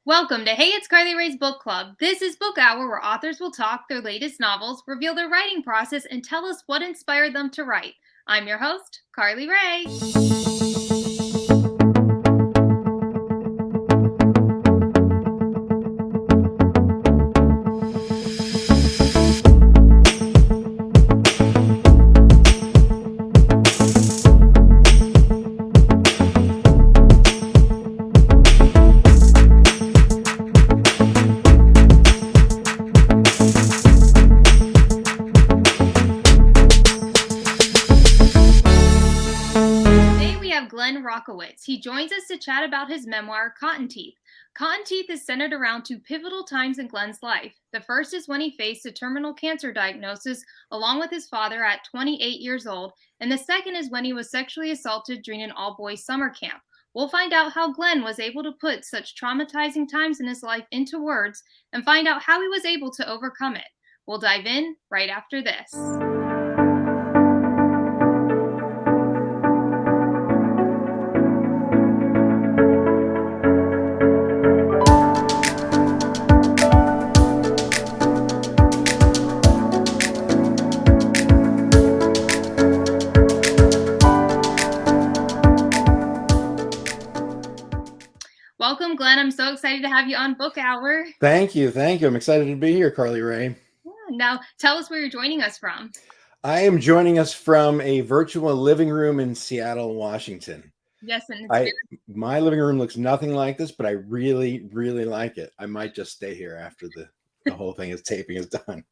Welcome to Hey, It's Carly Rae's Book Club. This is Book Hour, where authors will talk their latest novels, reveal their writing process, and tell us what inspired them to write. I'm your host, Carly Rae. Today we have Glenn Rockowitz. He joins us to chat about his memoir, Cotton Teeth. Cotton Teeth is centered around two pivotal times in Glenn's life. The first is when he faced a terminal cancer diagnosis along with his father at 28 years old, and the second is when he was sexually assaulted during an all-boys summer camp. We'll find out how Glenn was able to put such traumatizing times in his life into words and find out how he was able to overcome it. We'll dive in right after this. Welcome, Glenn. I'm so excited to have you on Book Hour. Thank you. I'm excited to be here, Carly Rae. Yeah, now, tell us where you're joining us from. I am joining us from a virtual living room in Seattle, Washington. Yes, and my living room looks nothing like this, but I really, really like it. I might just stay here after the whole thing taping is done.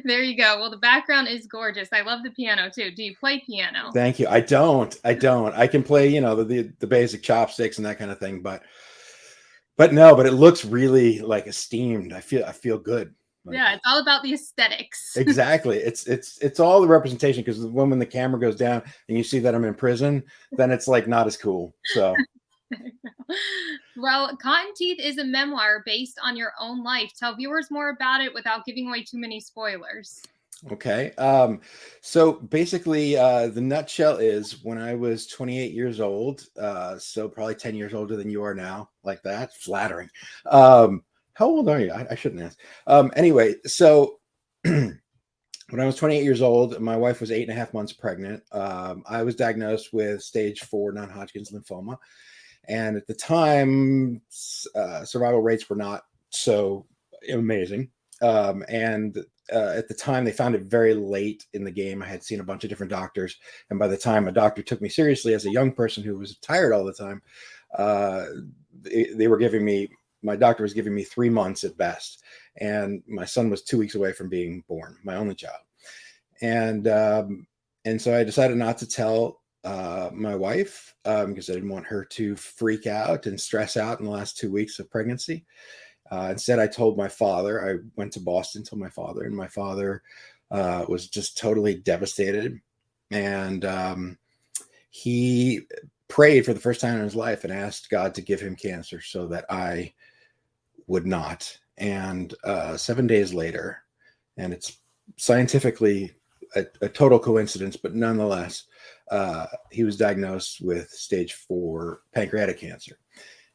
There you go. Well, the background is gorgeous. I love the piano too. Do you play piano? Thank you. I don't. I can play, the basic chopsticks and that kind of thing, but it looks really like esteemed. I feel good. Yeah, it's all about the aesthetics. Exactly. It's all the representation, because when the camera goes down and you see that I'm in prison, then it's like not as cool. So Well, Cotton Teeth is a memoir based on your own life. Tell viewers more about it without giving away too many spoilers. okay. So basically, the nutshell is when I was 28 years old, so probably 10 years older than you are now, like that. Flattering. How old are you? I shouldn't ask. Anyway, so when I was 28 years old, my wife was 8.5 months pregnant. I was diagnosed with stage 4 non-Hodgkin's lymphoma. And at the time, survival rates were not so amazing. And at the time, they found it very late in the game. I had seen a bunch of different doctors. And by the time a doctor took me seriously as a young person who was tired all the time, my doctor was giving me 3 months at best. And my son was 2 weeks away from being born, my only child. And so I decided not to tell my wife, because I didn't want her to freak out and stress out in the last 2 weeks of pregnancy. Instead, I told my father. I went to Boston, told my father, and my father was just totally devastated. And he prayed for the first time in his life and asked God to give him cancer so that I would not. And 7 days later, and it's scientifically a total coincidence, but nonetheless, he was diagnosed with stage 4 pancreatic cancer.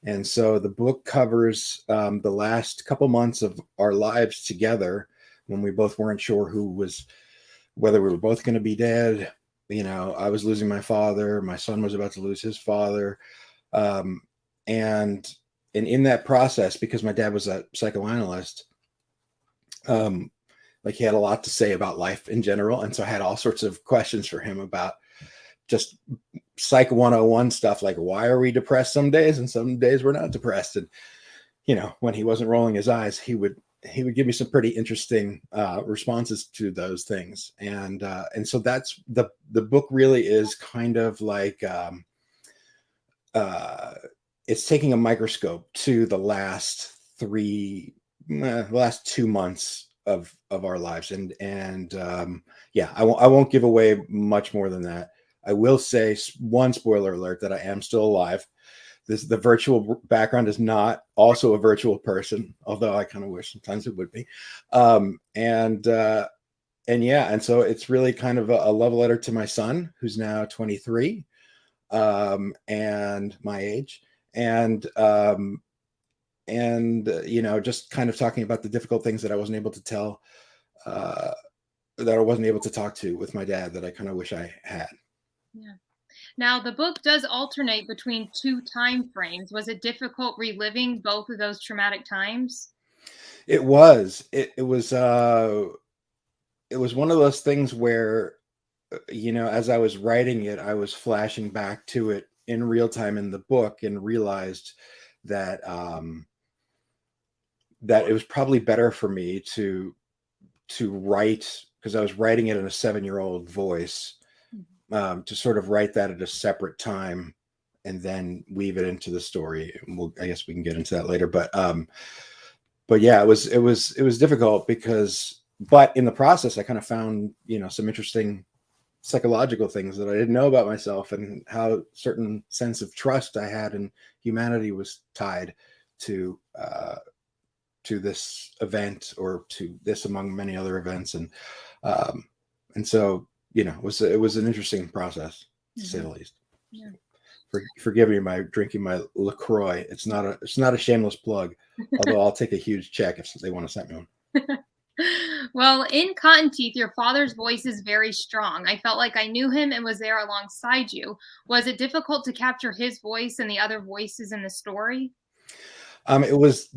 And so the book covers the last couple months of our lives together, when we both weren't sure whether we were both going to be dead. I was losing my father. My son was about to lose his father. And in that process, because my dad was a psychoanalyst, like he had a lot to say about life in general. And so I had all sorts of questions for him about just Psych 101 stuff, like why are we depressed some days and some days we're not depressed? And, when he wasn't rolling his eyes, he would give me some pretty interesting responses to those things. And so that's the book really is kind of like, it's taking a microscope to the last 2 months of our lives. And I won't give away much more than that. I will say one spoiler alert, that I am still alive. The virtual background is not also a virtual person, although I kind of wish sometimes it would be. And so it's really kind of a love letter to my son, who's now 23, and my age. And you know, just kind of talking about the difficult things that I wasn't able to tell, that I wasn't able to talk to with my dad that I kind of wish I had. Yeah. Now, the book does alternate between two time frames. Was it difficult reliving both of those traumatic times? It was. It was one of those things where, you know, as I was writing it, I was flashing back to it in real time in the book and realized that that it was probably better for me to write, because I was writing it in a 7-year-old voice, to sort of write that at a separate time and then weave it into the story. And I guess we can get into that later, but yeah, it was difficult because, but in the process, I kind of found, you know, some interesting psychological things that I didn't know about myself, and how certain sense of trust I had in humanity was tied to this event, or to this among many other events, um, and so, you know, it was an interesting process, to say Hmm. the least. Yeah. Forgive me my drinking my LaCroix. It's not a shameless plug, although I'll take a huge check if they want to send me one. Well, in Cotton Teeth, your father's voice is very strong. I felt like I knew him and was there alongside you. Was it difficult to capture his voice and the other voices in the story? It was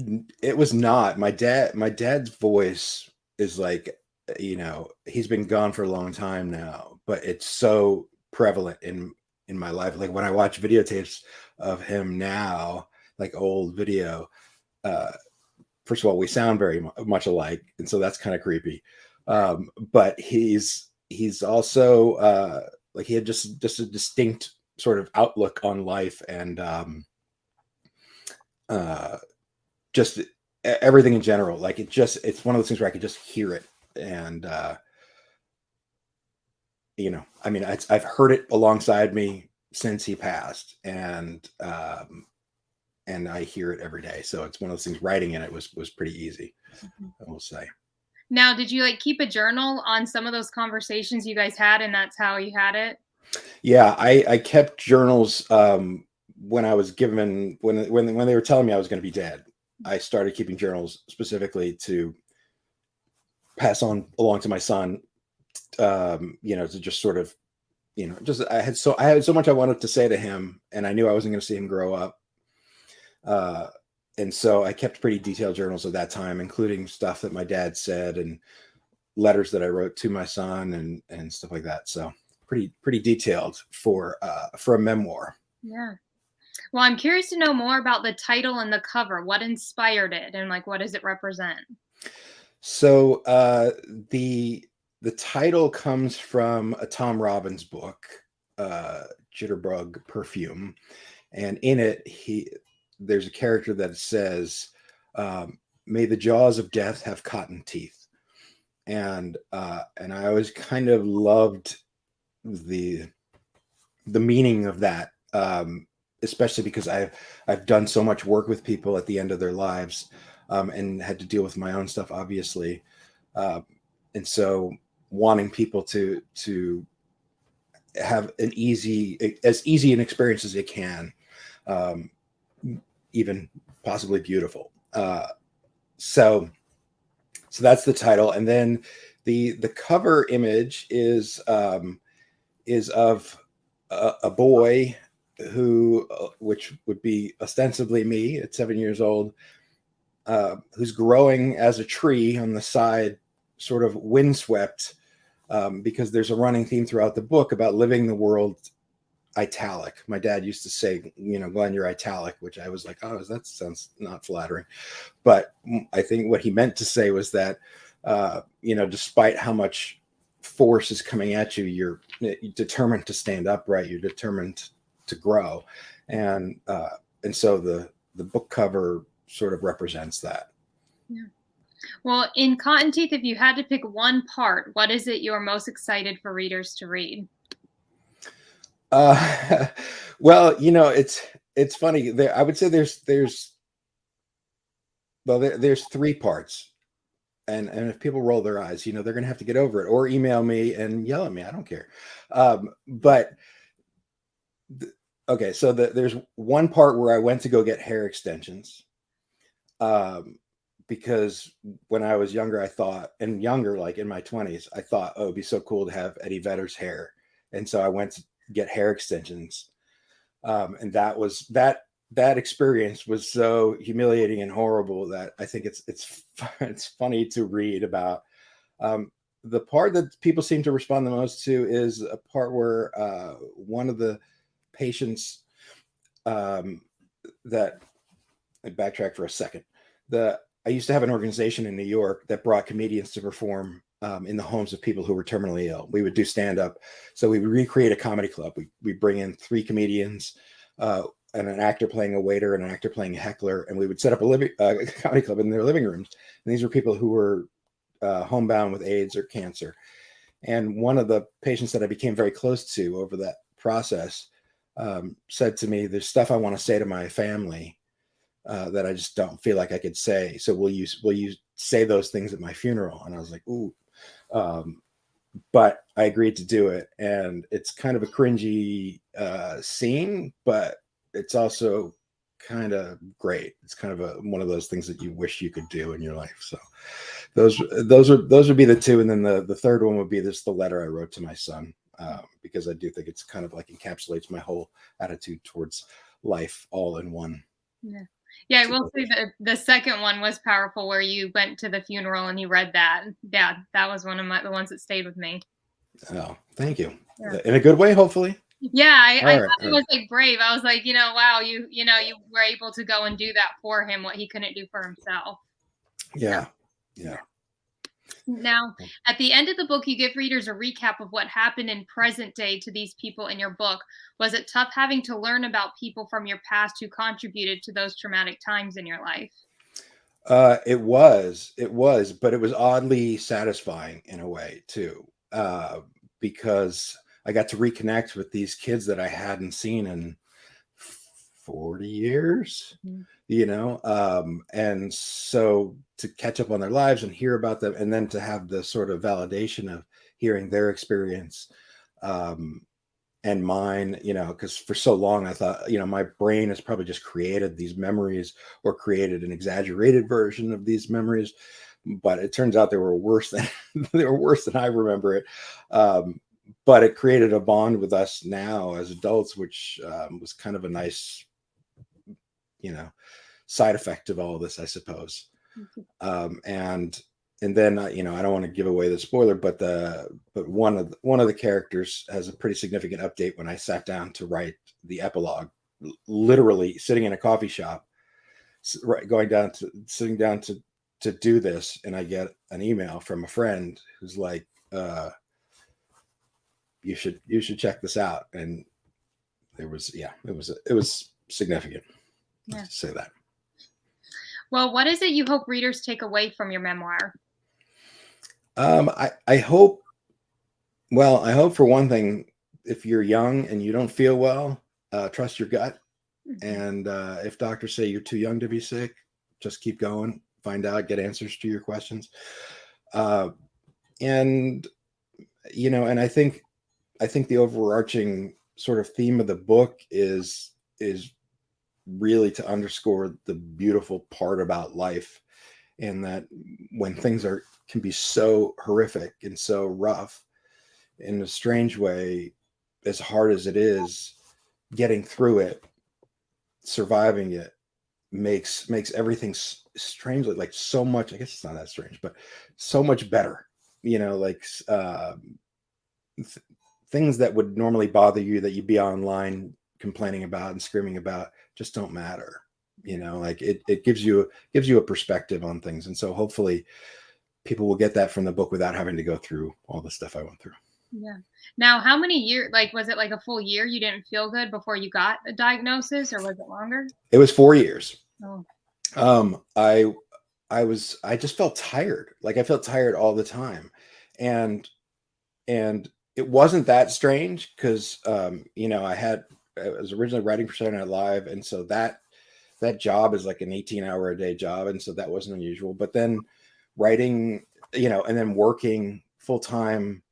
not. My dad's voice is like, you know, he's been gone for a long time now, but it's so prevalent in my life. Like when I watch videotapes of him now, like old video, uh first of all, we sound very much alike, and so that's kind of creepy. But he's also, like, he had just a distinct sort of outlook on life, and uh, just everything in general. Like, it's one of those things where I could just hear it, and you know, I mean, I've heard it alongside me since he passed, and I hear it every day. So it's one of those things. Writing in it was pretty easy, Mhm. I will say. Now, did you like keep a journal on some of those conversations you guys had, and that's how you had it? Yeah, I kept journals, when I was given when they were telling me I was going to be dead. I started keeping journals specifically to pass on along to my son. You know, to just sort of, you know, just I had so much I wanted to say to him, and I knew I wasn't going to see him grow up. Uh, and so I kept pretty detailed journals of that time, including stuff that my dad said, and letters that I wrote to my son, and stuff like that. So pretty detailed for a memoir. Yeah. Well, I'm curious to know more about the title and the cover. What inspired it, and like what does it represent? So the title comes from a Tom Robbins book, Jitterbug Perfume, and in it there's a character that says, "May the jaws of death have cotton teeth," and I always kind of loved the meaning of that, especially because I've done so much work with people at the end of their lives, and had to deal with my own stuff, obviously, uh, and so wanting people to have as easy an experience as they can, um, even possibly beautiful. So that's the title, and then the cover image is of a boy who, which would be ostensibly me at 7 years old, who's growing as a tree on the side, sort of windswept, because there's a running theme throughout the book about living the world italic. My dad used to say, you know, Glenn, you're italic, which I was like, oh, that sounds not flattering. But I think what he meant to say was that, you know, despite how much force is coming at you, you're determined to stand upright. You're determined to grow, and so the book cover sort of represents that. Yeah. Well, in Cotton Teeth, if you had to pick one part, what is it you're most excited for readers to read? Uh, well, you know, it's funny. I would say there's three parts, and if people roll their eyes, you know, they're gonna have to get over it, or email me and yell at me. I don't care. But okay, so there's one part where I went to go get hair extensions, Because when I was younger, I thought, and younger, like in my 20s, I thought, oh, it'd be so cool to have Eddie Vedder's hair. And so I went to get hair extensions. And that experience was so humiliating and horrible that I think it's funny to read about. The part that people seem to respond the most to is a part where one of the patients that I backtrack for a second. I used to have an organization in New York that brought comedians to perform in the homes of people who were terminally ill. We would do stand up. So we would recreate a comedy club. We bring in 3 comedians and an actor playing a waiter and an actor playing a heckler. And we would set up a comedy club in their living rooms. And these were people who were homebound with AIDS or cancer. And one of the patients that I became very close to over that process said to me, there's stuff I want to say to my family that I just don't feel like I could say. So will you say those things at my funeral? And I was like, ooh. But I agreed to do it. And it's kind of a cringy scene, but it's also kind of great. It's kind of one of those things that you wish you could do in your life. So those would be the 2. And then the third one would be the letter I wrote to my son, because I do think it's kind of like encapsulates my whole attitude towards life all in one. Yeah, I will say that the second one was powerful, where you went to the funeral and you read that. Yeah, that was one of the ones that stayed with me. Oh, thank you. Yeah. In a good way, hopefully. Yeah, I thought it was like brave. I was like, wow, you were able to go and do that for him, what he couldn't do for himself. Yeah. Now, at the end of the book, you give readers a recap of what happened in present day to these people in your book. Was it tough having to learn about people from your past who contributed to those traumatic times in your life? It was, but it was oddly satisfying in a way too, because I got to reconnect with these kids that I hadn't seen in 40 years. Mm-hmm. And so to catch up on their lives and hear about them, and then to have the sort of validation of hearing their experience and mine, because for so long I thought, my brain has probably just created these memories or created an exaggerated version of these memories, but it turns out they were worse than I remember it. But it created a bond with us now as adults, which was kind of a nice, side effect of all of this, I suppose. And then I don't want to give away the spoiler, but one of the characters has a pretty significant update when I sat down to write the epilogue, literally sitting in a coffee shop, sitting down to do this, and I get an email from a friend who's like, you should check this out. And it was significant. Yeah. To say that. Well, what is it you hope readers take away from your memoir? I hope for one thing, if you're young and you don't feel well, trust your gut. Mm-hmm. And if doctors say you're too young to be sick, just keep going, find out, get answers to your questions. And I think the overarching sort of theme of the book is really to underscore the beautiful part about life, and that when things can be so horrific and so rough, in a strange way, as hard as it is, getting through it, surviving it, makes everything strangely, like, so much, I guess it's not that strange, but so much better, things that would normally bother you, that you'd be online complaining about and screaming about, just don't matter. It gives you a perspective on things. And so hopefully people will get that from the book without having to go through all the stuff I went through. Yeah. Now, how many years, was it like a full year you didn't feel good before you got a diagnosis, or was it longer? It was 4 years. Oh. I just felt tired. I felt tired all the time. And it wasn't that strange because, I was originally writing for Saturday Night Live. And so that job is like an 18-hour a day job. And so that wasn't unusual. But then writing, and then working full time,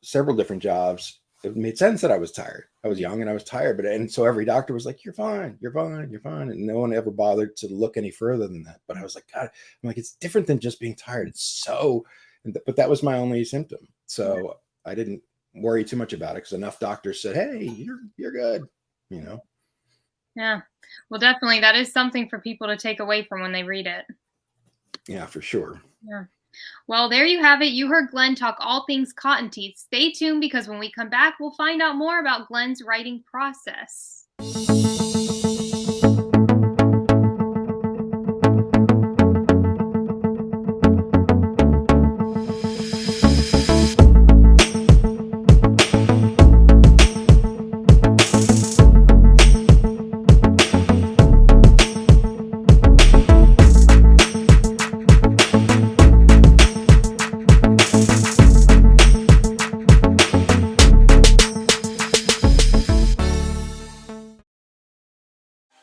several different jobs it made sense that I was tired. I was young and I was tired, and so every doctor was like, "You're fine, you're fine, you're fine," and no one ever bothered to look any further than that. But I was like, God, I'm like, it's different than just being tired. It's so, but that was my only symptom, so I didn't worry too much about it because enough doctors said, "Hey, you're good," you know. Yeah. Well, definitely that is something for people to take away from when they read it. Yeah, for sure. Yeah. Well, there you have it. You heard Glenn talk all things cotton teeth. Stay tuned because when we come back, we'll find out more about Glenn's writing process.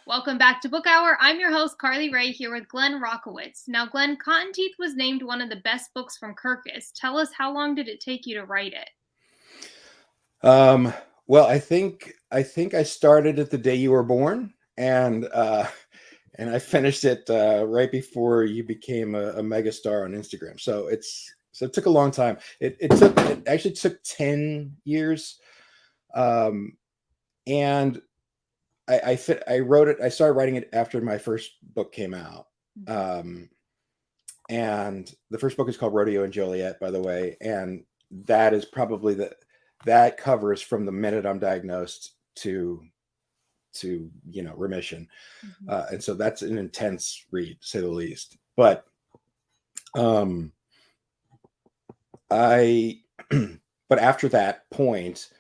Welcome back to Book Hour. I'm your host, Carly Rae, here with Glenn Rockowitz. Now, Glenn, Cotton Teeth was named one of the best books from Kirkus. Tell us, how long did it take you to write it? Well, I think I started it the day you were born, and I finished it right before you became a megastar on Instagram. So it took a long time. It actually took 10 years, and I wrote it. I started writing it after my first book came out. And the first book is called Rodeo and Joliet, by the way. And that is probably that covers from the minute I'm diagnosed to remission. And so that's an intense read, to say the least. But but after that point,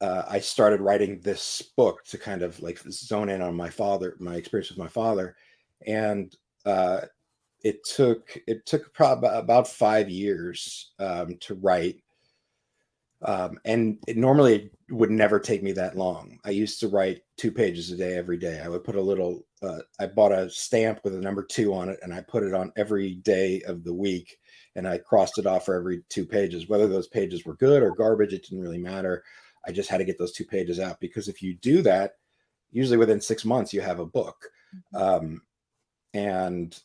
I started writing this book to kind of like zone in on my experience with my father. And it took probably about 5 years to write. And normally it would never take me that long. I used to write 2 pages a day every day. I would put a little, I bought a stamp with a number 2 on it, and I put it on every day of the week, and I crossed it off for every 2 pages. Whether those pages were good or garbage, it didn't really matter. I just had to get those 2 pages out, because if you do that, usually within 6 months, you have a book. And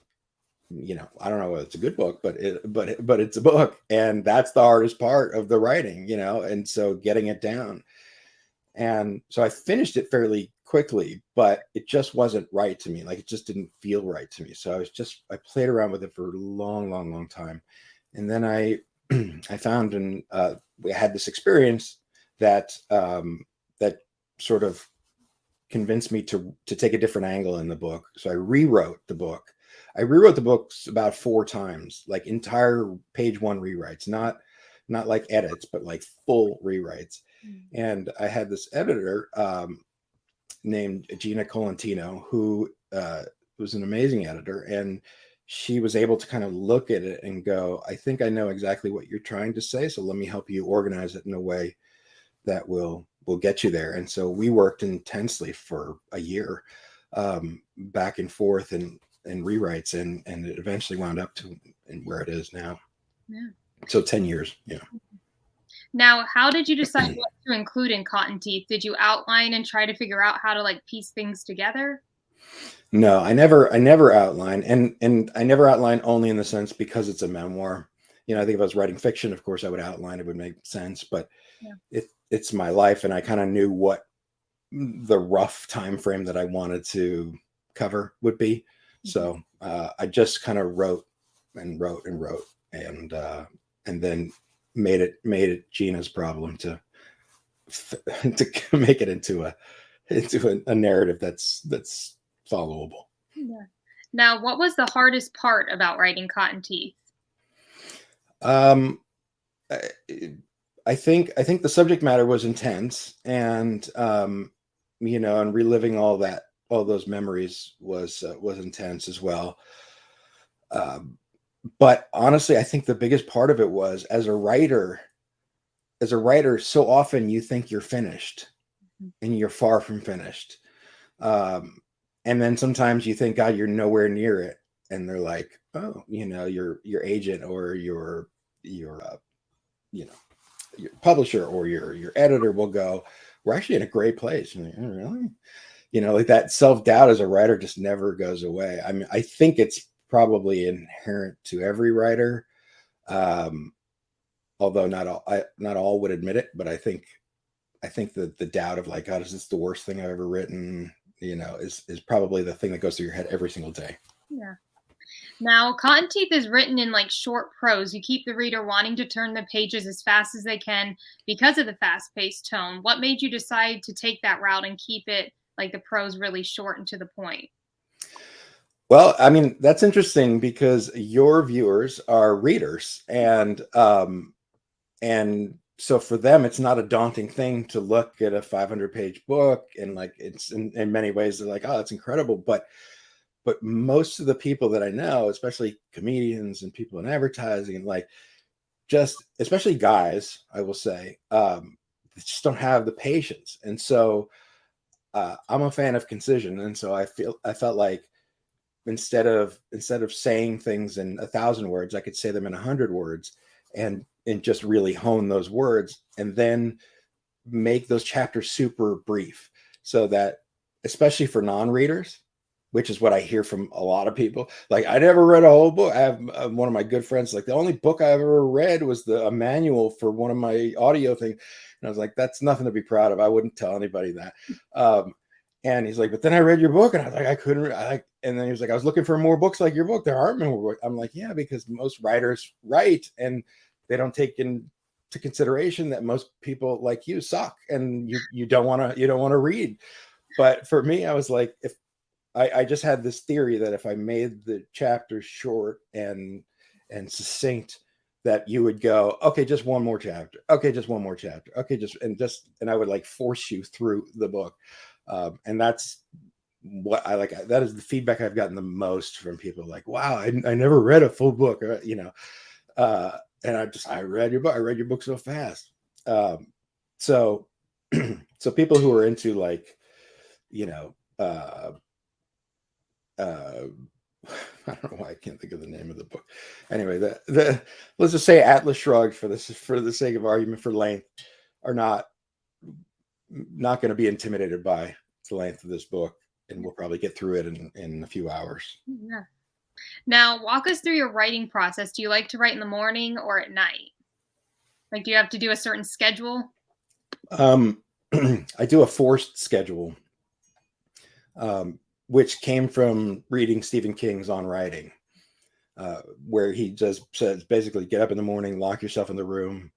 I don't know whether it's a good book, but it's a book, and that's the hardest part of the writing, and so getting it down. And so I finished it fairly quickly, but it just wasn't right to me. Like, it just didn't feel right to me. So I played around with it for a long, long, long time. And then I found, and we had this experience that sort of convinced me to take a different angle in the book. So I rewrote the book. I rewrote the books about 4 times, like entire page 1 rewrites, not like edits, but like full rewrites. And I had this editor named Gina Colantino, who was an amazing editor, and she was able to kind of look at it and go, I think I know exactly what you're trying to say, so let me help you organize it in a way that will get you there. And so we worked intensely for a year, back and forth and rewrites, and it eventually wound up to where it is now. Yeah. So 10 years. Yeah. Now, how did you decide what to include in Cotton Teeth? Did you outline and try to figure out how to like piece things together? No, I never outline, and I never outline only in the sense because it's a memoir. I think if I was writing fiction, of course I would outline, it would make sense, but it's my life, and I kind of knew what the rough time frame that I wanted to cover would be. So I just kind of wrote and wrote and wrote, and then made it Gina's problem to make it into a narrative that's followable. Yeah. Now, what was the hardest part about writing Cotton Teeth? I think the subject matter was intense, and and reliving all those memories was intense as well. But honestly, I think the biggest part of it was, as a writer, so often you think you're finished, and you're far from finished. And then sometimes you think, God, you're nowhere near it. And they're like, oh, your agent or your your publisher or your editor will go, we're actually in a great place. And like, oh, really? You know, like that self-doubt as a writer just never goes away. I mean, I think it's probably inherent to every writer. Although not all would admit it, but I think that the doubt of like, God, is this the worst thing I've ever written? You know, is probably the thing that goes through your head every single day. Yeah. Now, Cotton Teeth is written in like short prose. You keep the reader wanting to turn the pages as fast as they can because of the fast-paced tone. What made you decide to take that route and keep it like the prose really short and to the point? Well, I mean, that's interesting because your viewers are readers, and so for them, it's not a daunting thing to look at a 500-page book and like it's in many ways they're like, oh, that's incredible. But most of the people that I know, especially comedians and people in advertising, and like just especially guys, I will say, they just don't have the patience. And so I'm a fan of concision, and so I felt like instead of saying things in 1,000 words, I could say them in 100 words, and just really hone those words, and then make those chapters super brief, so that especially for non-readers, which is what I hear from a lot of people. Like, I never read a whole book. I have one of my good friends, like the only book I ever read was a manual for one of my audio things. And I was like, that's nothing to be proud of. I wouldn't tell anybody that. And he's like, but then I read your book, and I was like, I couldn't. And then he was like, I was looking for more books like your book. There aren't more books. I'm like, yeah, because most writers write, and they don't take into consideration that most people like you suck, and you don't want to read. But for me, I was like, if I just had this theory that if I made the chapters short and succinct, that you would go, okay, just one more chapter. Okay, just one more chapter. Okay, and I would like force you through the book. And that's what I like. That is the feedback I've gotten the most from people. Like, wow, I never read a full book, you know. And I read your book. I read your book so fast. So people who are into like, you know, I don't know why I can't think of the name of the book. Anyway, let's just say Atlas Shrugged, for the sake of argument for length, are not going to be intimidated by the length of this book, and we'll probably get through it in a few hours. Yeah. Now, walk us through your writing process. Do you like to write in the morning or at night? Like, do you have to do a certain schedule? I do a forced schedule, which came from reading Stephen King's On Writing, where he just says basically, get up in the morning, lock yourself in the room,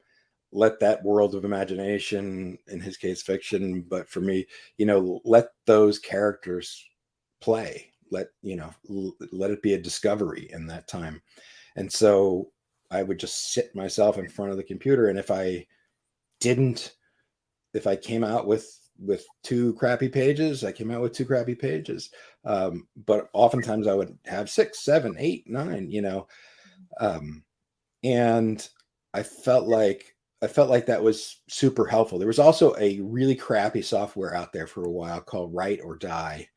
let that world of imagination, in his case fiction, but for me, you know, let those characters play. Let it be a discovery in that time. And so I would just sit myself in front of the computer, and if I came out with 2 crappy pages, I came out with 2 crappy pages. But oftentimes I would have 6, 7, 8, 9, you know. And I felt like that was super helpful. There was also a really crappy software out there for a while called Write or Die,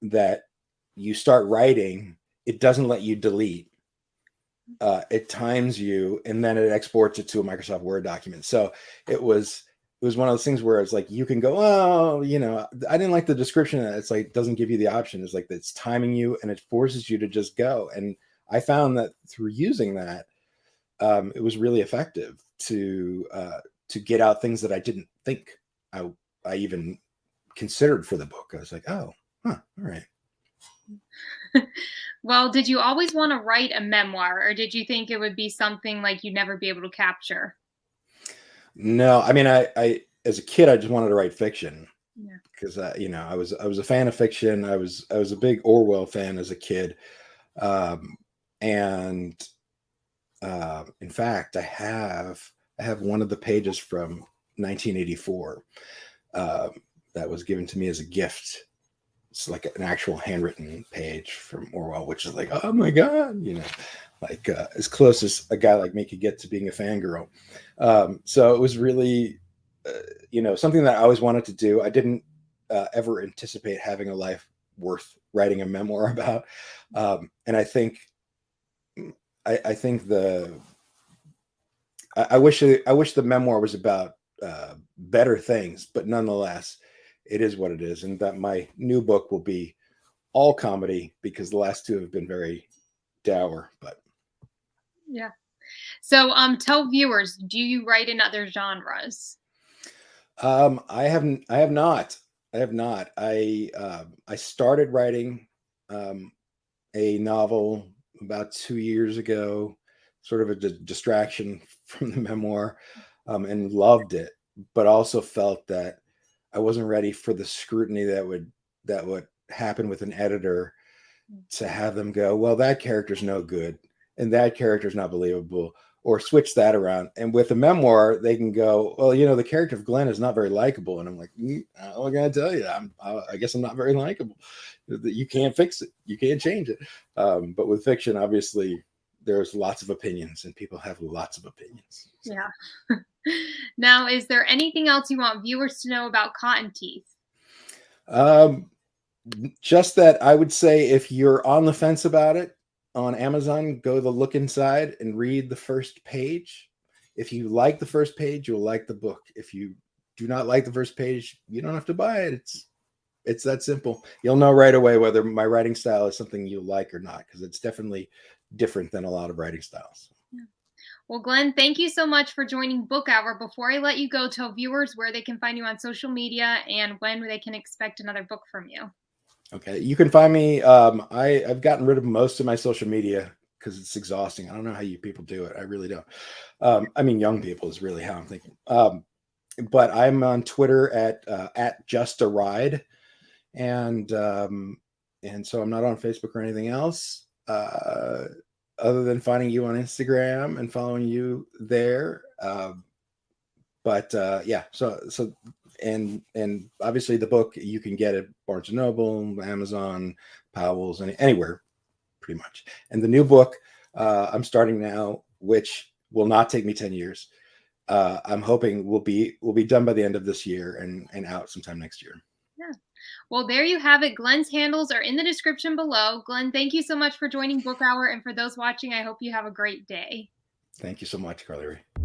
that you start writing, it doesn't let you delete. It times you, and then it exports it to a Microsoft Word document. So it was one of those things where it's like, you can go, oh, you know, I didn't like the description. It's like, it doesn't give you the option. It's like, it's timing you, and it forces you to just go. And I found that through using that, it was really effective to get out things that I didn't think I even considered for the book. I was like, oh, all right. Well, did you always want to write a memoir, or did you think it would be something like you'd never be able to capture? No, I mean, I as a kid, I just wanted to write fiction. Yeah. Because you know, I was a fan of fiction. I was a big Orwell fan as a kid, and in fact, I have one of the pages from 1984 that was given to me as a gift. It's like an actual handwritten page from Orwell, which is like, oh my God, you know, like as close as a guy like me could get to being a fangirl. So it was really, you know, something that I always wanted to do. I didn't ever anticipate having a life worth writing a memoir about. And I think I wish the memoir was about better things, but nonetheless, it is what it is, and that my new book will be all comedy because the last two have been very dour. But Yeah. So, tell viewers, do you write in other genres? I haven't. I have not. I have not. I started writing um, a novel about 2 years ago, sort of a distraction from the memoir, and loved it, but also felt that I wasn't ready for the scrutiny that would happen with an editor to have them go, well, that character's no good and that character's not believable, or switch that around. And with a memoir, they can go, well, the character of Glenn is not very likable. And I'm like, I'm going to tell you, I guess I'm not very likable. You can't fix it. You can't change it. But with fiction, obviously, there's lots of opinions and people have lots of opinions. So. Yeah. Now, is there anything else you want viewers to know about Cotton Teeth? Just that I would say if you're on the fence about it, on Amazon, go the look inside and read the first page. If you like the first page, you'll like the book. If you do not like the first page, you don't have to buy it. It's that simple. You'll know right away whether my writing style is something you like or not, because it's definitely different than a lot of writing styles. Yeah. Well, Glenn, thank you so much for joining Book Hour. Before I let you go, tell viewers where they can find you on social media and when they can expect another book from you. Okay, you can find me. I've gotten rid of most of my social media because it's exhausting. I don't know how you people do it. I really don't. I mean, young people is really how I'm thinking. But I'm on Twitter at Just a Ride, and so I'm not on Facebook or anything else, other than finding you on Instagram and following you there. Yeah, so and obviously the book you can get at Barnes and Noble, Amazon, Powell's, anywhere pretty much. And the new book I'm starting now, which will not take me 10 years. I'm hoping will be done by the end of this year and out sometime next year. Yeah. Well, there you have it. Glenn's handles are in the description below. Glenn, thank you so much for joining Book Hour. And for those watching, I hope you have a great day. Thank you so much, Carly Rae.